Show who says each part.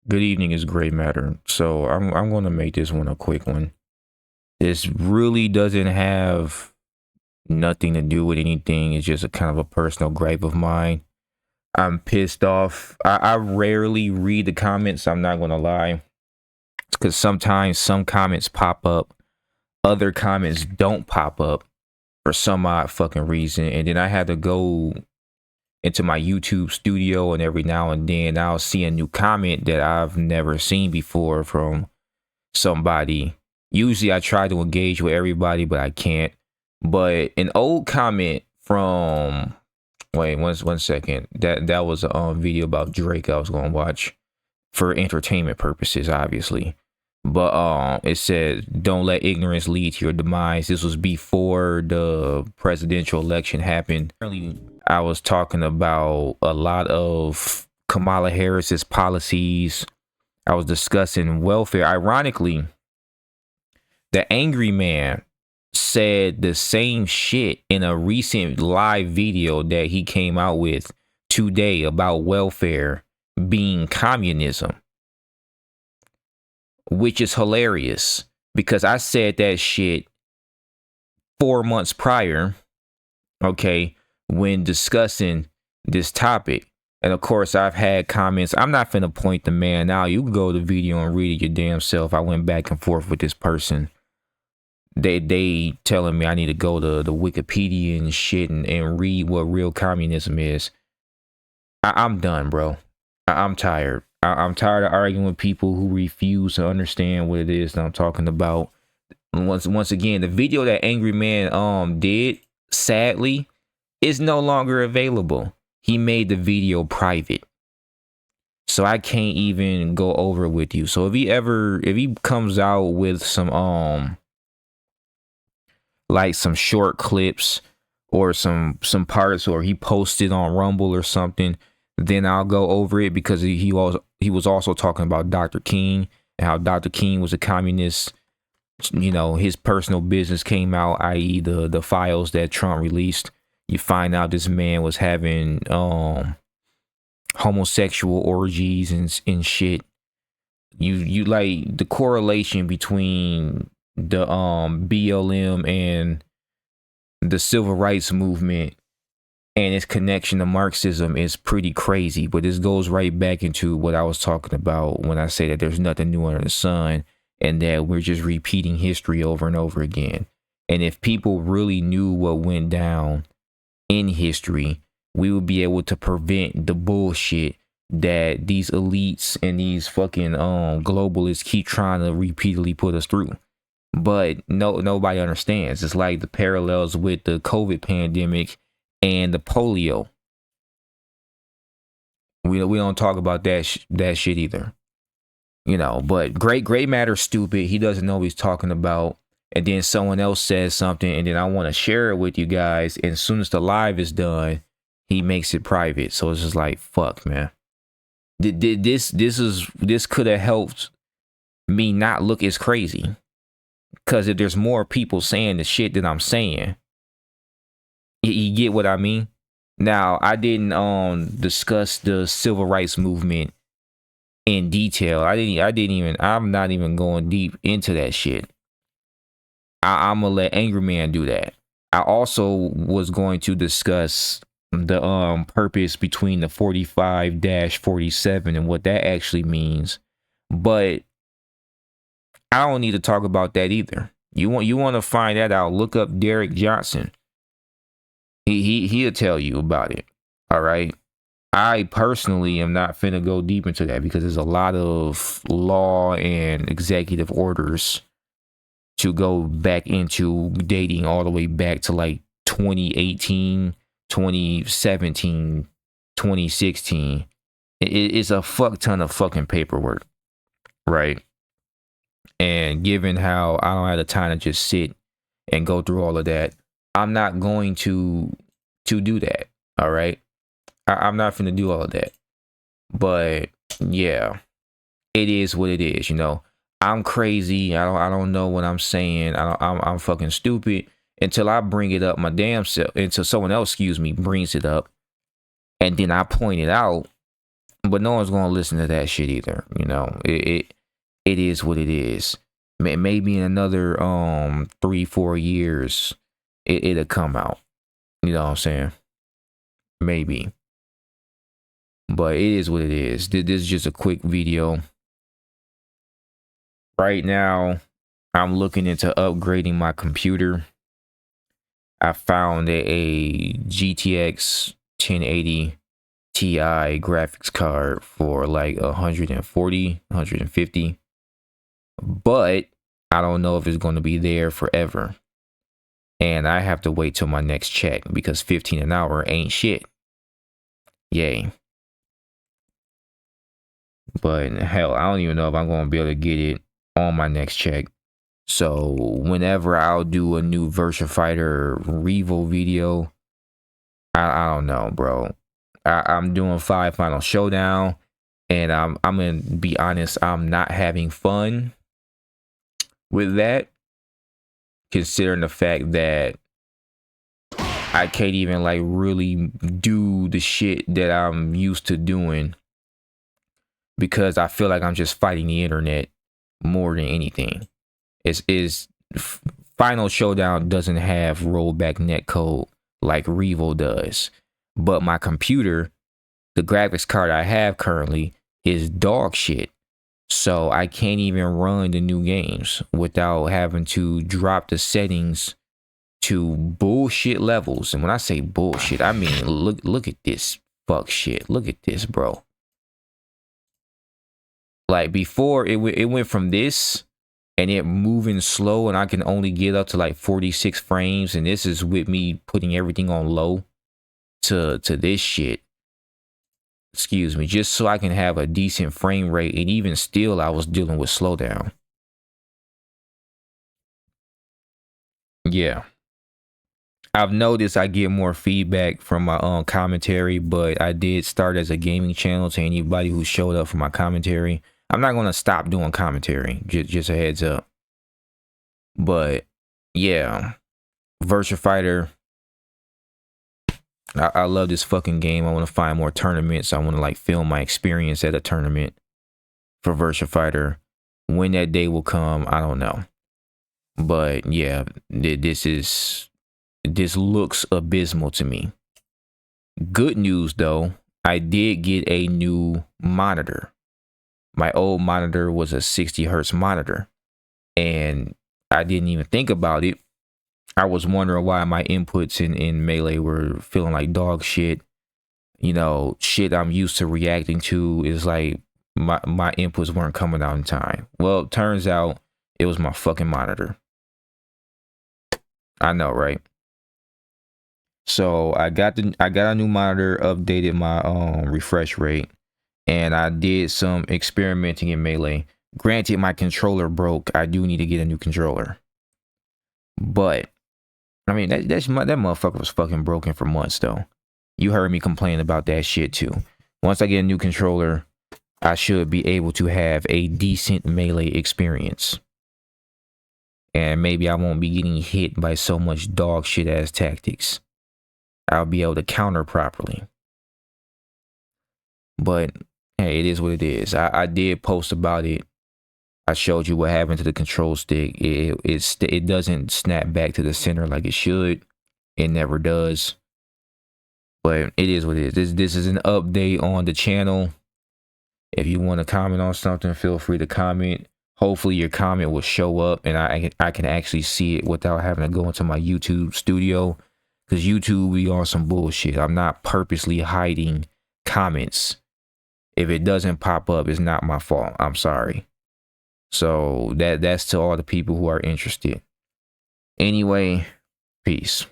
Speaker 1: Good evening is Gray Matter. So I'm gonna make this one a quick one. This really doesn't have nothing to do with anything. It's just a kind of a personal gripe of mine. I'm pissed off. I rarely read the comments, I'm not gonna lie. Because sometimes some comments pop up, other comments don't pop up for some odd fucking reason. And then I had to go into my YouTube studio, and every now and then I'll see a new comment that I've never seen before from somebody. Usually I try to engage with everybody, but I can't. But an old comment from one second. That was a video about Drake I was gonna watch for entertainment purposes, obviously. But it said, "Don't let ignorance lead to your demise." This was before the presidential election happened. I was talking about a lot of Kamala Harris's policies. I was discussing welfare. Ironically, the angry man said the same shit in a recent live video that he came out with today about welfare being communism, which is hilarious because I said that shit 4 months prior, okay, when discussing this topic. And of course, I've had comments. I'm not finna point the man out. You can go to the video and read it your damn self. I went back and forth with this person. They telling me I need to go to the Wikipedia and shit and read what real communism is. I'm done, bro. I'm tired. I'm tired of arguing with people who refuse to understand what it is that I'm talking about. Once again, the video that Angry Man did, sadly, is no longer available. He made the video private, so I can't even go over it with you. So if he comes out with some like some short clips or some parts, or he posted on Rumble or something, then I'll go over it, because he was also talking about Dr. King and how Dr. King was a communist. You know, his personal business came out, i.e. the files that Trump released. You find out this man was having homosexual orgies and shit. You like the correlation between the BLM and the civil rights movement and its connection to Marxism is pretty crazy. But this goes right back into what I was talking about when I say that there's nothing new under the sun and that we're just repeating history over and over again. And if people really knew what went down in history, we would be able to prevent the bullshit that these elites and these fucking globalists keep trying to repeatedly put us through. But nobody understands. It's like the parallels with the COVID pandemic and the polio. We don't talk about that shit either. You know, but Great Matter's stupid. He doesn't know what he's talking about. And then someone else says something, and then I want to share it with you guys. And as soon as the live is done, he makes it private. So it's just like, fuck, man. This could have helped me not look as crazy. Because if there's more people saying the shit that I'm saying, you get what I mean? Now, I didn't discuss the civil rights movement in detail. I'm not even going deep into that shit. I'm gonna let Angry Man do that. I also was going to discuss the purpose between the 45-47 and what that actually means, but I don't need to talk about that either. You want to find that out? Look up Derek Johnson. He'll tell you about it. All right. I personally am not finna go deep into that because there's a lot of law and executive orders to go back into, dating all the way back to like 2018, 2017, 2016. It's a fuck ton of fucking paperwork, right? And given how I don't have the time to just sit and go through all of that, I'm not going to do that. All right. I'm not finna do all of that. But yeah, it is what it is, you know. I'm crazy. I don't know what I'm saying. I'm fucking stupid until I bring it up my damn self, until someone else, brings it up, and then I point it out, but no one's gonna listen to that shit either. You know, it is what it is. Maybe in another 3-4 years, it'll come out. You know what I'm saying? Maybe. But it is what it is. This is just a quick video. Right now, I'm looking into upgrading my computer. I found a GTX 1080 Ti graphics card for like 140, 150. But I don't know if it's going to be there forever. And I have to wait till my next check because 15 an hour ain't shit. Yay. But hell, I don't even know if I'm going to be able to get it on my next check. So whenever I'll do a new Virtua Fighter Revo video, I don't know, bro. I'm doing 5 Final Showdown, and I'm gonna be honest, I'm not having fun with that, considering the fact that I can't even like really do the shit that I'm used to doing, because I feel like I'm just fighting the internet more than anything. Final Showdown doesn't have rollback netcode like Revo does, but my computer, the graphics card I have currently, is dog shit. So I can't even run the new games without having to drop the settings to bullshit levels. And when I say bullshit, I mean look at this fuck shit. Look at this, bro. Like before, it went from this and it moving slow, and I can only get up to like 46 frames, and this is with me putting everything on low, to this shit. Excuse me, just so I can have a decent frame rate, and even still I was dealing with slowdown. Yeah. I've noticed I get more feedback from my commentary, but I did start as a gaming channel. To anybody who showed up for my commentary, I'm not gonna stop doing commentary. Just a heads up. But yeah, Virtua Fighter. I love this fucking game. I want to find more tournaments. I want to like film my experience at a tournament for Virtua Fighter. When that day will come, I don't know. But yeah, this looks abysmal to me. Good news though, I did get a new monitor. My old monitor was a 60 hertz monitor, and I didn't even think about it. I was wondering why my inputs in Melee were feeling like dog shit. You know, shit I'm used to reacting to is like my inputs weren't coming out in time. Well, it turns out it was my fucking monitor. I know, right? So I got a new monitor, updated my refresh rate, and I did some experimenting in Melee. Granted, my controller broke. I do need to get a new controller. But I mean, that motherfucker was fucking broken for months though. You heard me complain about that shit too. Once I get a new controller, I should be able to have a decent Melee experience. And maybe I won't be getting hit by so much dog shit ass tactics. I'll be able to counter properly. But hey, it is what it is. I did post about it. I showed you what happened to the control stick. It doesn't snap back to the center like it should. It never does. But it is what it is. This is an update on the channel. If you want to comment on something, feel free to comment. Hopefully your comment will show up and I can actually see it without having to go into my YouTube studio. Because YouTube be on some bullshit. I'm not purposely hiding comments. If it doesn't pop up, it's not my fault. I'm sorry. So that's to all the people who are interested. Anyway, peace.